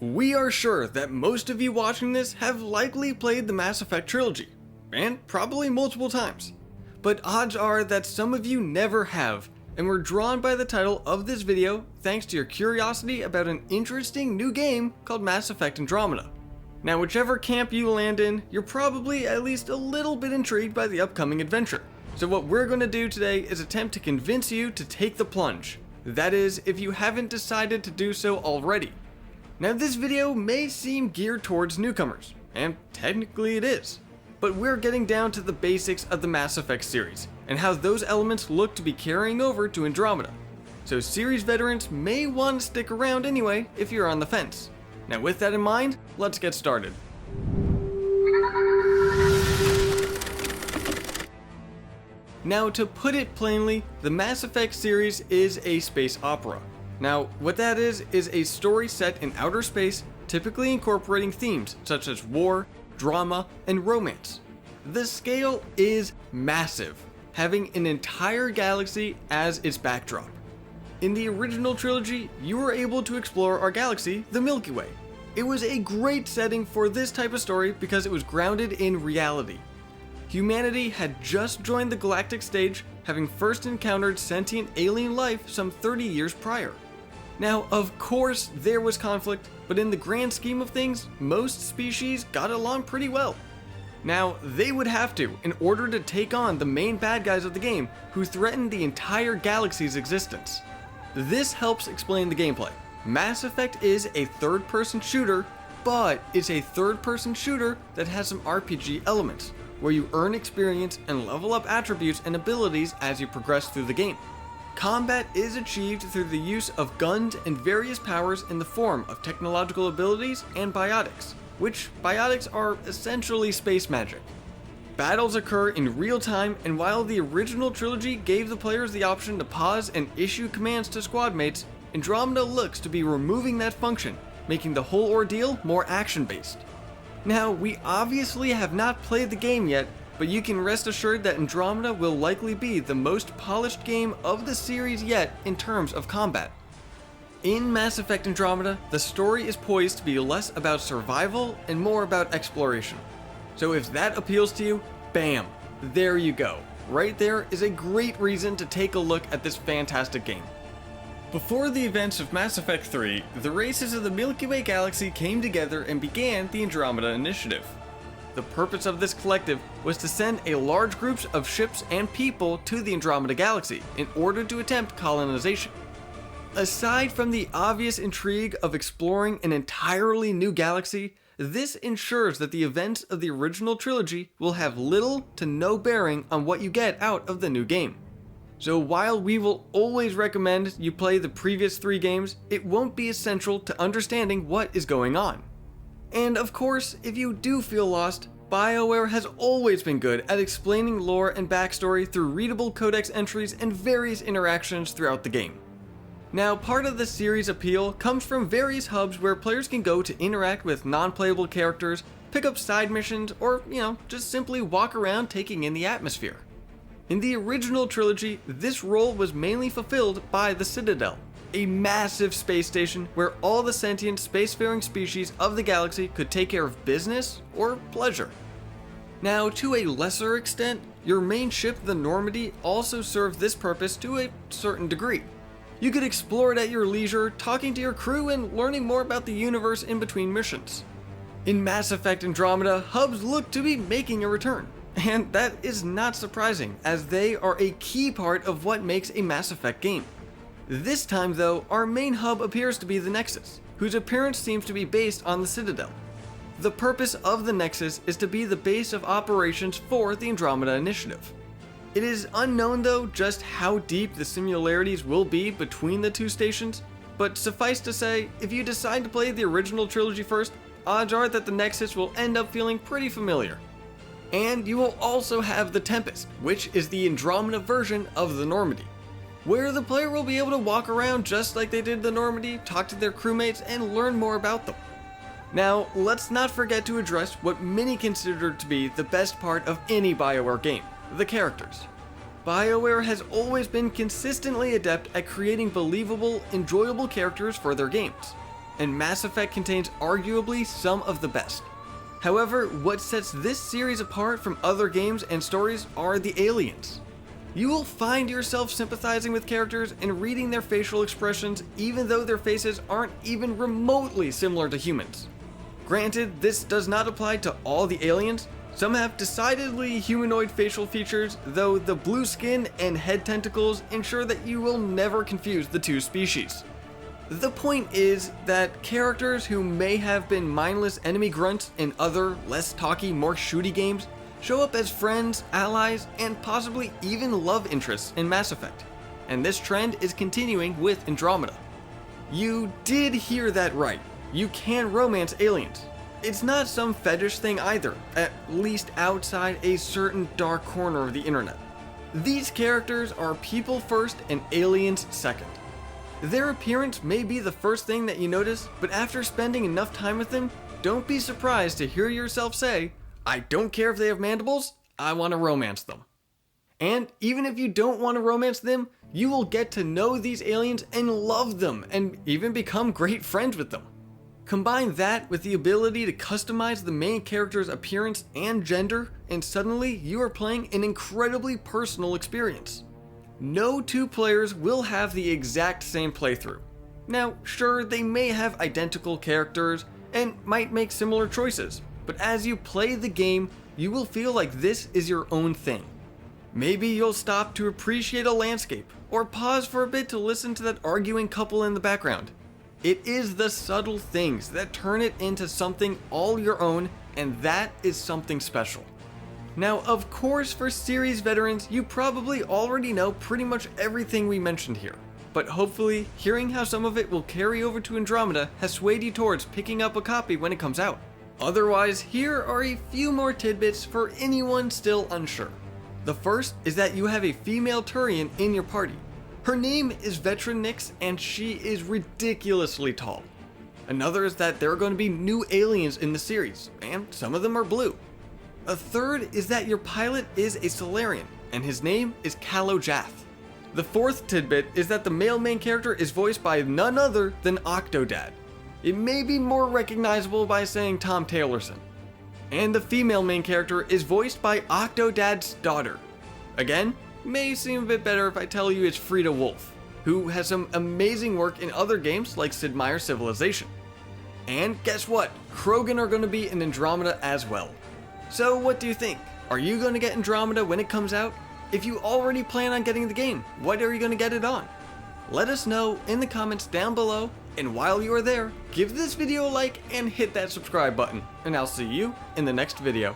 We are sure that most of you watching this have likely played the Mass Effect trilogy, and probably multiple times. But odds are that some of you never have, and were drawn by the title of this video thanks to your curiosity about an interesting new game called Mass Effect Andromeda. Now, whichever camp you land in, you're probably at least a little bit intrigued by the upcoming adventure. So what we're going to do today is attempt to convince you to take the plunge. That is, if you haven't decided to do so already. Now, this video may seem geared towards newcomers, and technically it is. But we're getting down to the basics of the Mass Effect series, and how those elements look to be carrying over to Andromeda. So series veterans may want to stick around anyway if you're on the fence. Now, with that in mind, let's get started. Now, to put it plainly, the Mass Effect series is a space opera. Now, what that is a story set in outer space, typically incorporating themes such as war, drama, and romance. The scale is massive, having an entire galaxy as its backdrop. In the original trilogy, you were able to explore our galaxy, the Milky Way. It was a great setting for this type of story because it was grounded in reality. Humanity had just joined the galactic stage, having first encountered sentient alien life some 30 years prior. Now, of course, there was conflict, but in the grand scheme of things, most species got along pretty well. Now, they would have to in order to take on the main bad guys of the game who threatened the entire galaxy's existence. This helps explain the gameplay. Mass Effect is a third-person shooter, but it's a third-person shooter that has some RPG elements, where you earn experience and level up attributes and abilities as you progress through the game. Combat is achieved through the use of guns and various powers in the form of technological abilities and biotics, which biotics are essentially space magic. Battles occur in real time, and while the original trilogy gave the players the option to pause and issue commands to squad mates, Andromeda looks to be removing that function, making the whole ordeal more action-based. Now, we obviously have not played the game yet, but you can rest assured that Andromeda will likely be the most polished game of the series yet in terms of combat. In Mass Effect Andromeda, the story is poised to be less about survival and more about exploration. So if that appeals to you, bam, there you go. Right there is a great reason to take a look at this fantastic game. Before the events of Mass Effect 3, the races of the Milky Way galaxy came together and began the Andromeda Initiative. The purpose of this collective was to send a large groups of ships and people to the Andromeda galaxy in order to attempt colonization. Aside from the obvious intrigue of exploring an entirely new galaxy, this ensures that the events of the original trilogy will have little to no bearing on what you get out of the new game. So while we will always recommend you play the previous 3 games, it won't be essential to understanding what is going on. And of course, if you do feel lost, BioWare has always been good at explaining lore and backstory through readable codex entries and various interactions throughout the game. Now, part of the series' appeal comes from various hubs where players can go to interact with non-playable characters, pick up side missions, or, just simply walk around taking in the atmosphere. In the original trilogy, this role was mainly fulfilled by the Citadel, a massive space station where all the sentient spacefaring species of the galaxy could take care of business or pleasure. Now, to a lesser extent, your main ship, the Normandy, also served this purpose to a certain degree. You could explore it at your leisure, talking to your crew and learning more about the universe in between missions. In Mass Effect Andromeda, hubs look to be making a return. And that is not surprising, as they are a key part of what makes a Mass Effect game. This time though, our main hub appears to be the Nexus, whose appearance seems to be based on the Citadel. The purpose of the Nexus is to be the base of operations for the Andromeda Initiative. It is unknown though just how deep the similarities will be between the 2 stations, but suffice to say, if you decide to play the original trilogy first, odds are that the Nexus will end up feeling pretty familiar. And you will also have the Tempest, which is the Andromeda version of the Normandy, where the player will be able to walk around just like they did the Normandy, talk to their crewmates, and learn more about them. Now, let's not forget to address what many consider to be the best part of any BioWare game, the characters. BioWare has always been consistently adept at creating believable, enjoyable characters for their games. and Mass Effect contains arguably some of the best. However, what sets this series apart from other games and stories are the aliens. You will find yourself sympathizing with characters and reading their facial expressions even though their faces aren't even remotely similar to humans. Granted, this does not apply to all the aliens. Some have decidedly humanoid facial features, though the blue skin and head tentacles ensure that you will never confuse the two species. The point is that characters who may have been mindless enemy grunts in other, less talky, more shooty games show up as friends, allies, and possibly even love interests in Mass Effect. And this trend is continuing with Andromeda. You did hear that right. You can romance aliens. It's not some fetish thing either, at least outside a certain dark corner of the internet. These characters are people first and aliens second. Their appearance may be the first thing that you notice, but after spending enough time with them, don't be surprised to hear yourself say, "I don't care if they have mandibles, I want to romance them." And even if you don't want to romance them, you will get to know these aliens and love them, and even become great friends with them. Combine that with the ability to customize the main character's appearance and gender, and suddenly you are playing an incredibly personal experience. No two players will have the exact same playthrough. Now, sure, they may have identical characters and might make similar choices, but as you play the game, you will feel like this is your own thing. Maybe you'll stop to appreciate a landscape, or pause for a bit to listen to that arguing couple in the background. It is the subtle things that turn it into something all your own, and that is something special. Now, of course, for series veterans, you probably already know pretty much everything we mentioned here, but hopefully, hearing how some of it will carry over to Andromeda has swayed you towards picking up a copy when it comes out. Otherwise, here are a few more tidbits for anyone still unsure. The first is that you have a female Turian in your party. Her name is Veteran Nyx, and she is ridiculously tall. Another is that there are going to be new aliens in the series, and some of them are blue. A third is that your pilot is a Solarian, and his name is Kalojath. The fourth tidbit is that the male main character is voiced by none other than Octodad. It may be more recognizable by saying Tom Taylorson. And the female main character is voiced by Octodad's daughter. Again, may seem a bit better if I tell you it's Frida Wolf, who has some amazing work in other games like Sid Meier's Civilization. And guess what? Krogan are going to be in Andromeda as well. So what do you think? Are you going to get Andromeda when it comes out? If you already plan on getting the game, what are you going to get it on? Let us know in the comments down below, and while you are there, give this video a like and hit that subscribe button, and I'll see you in the next video.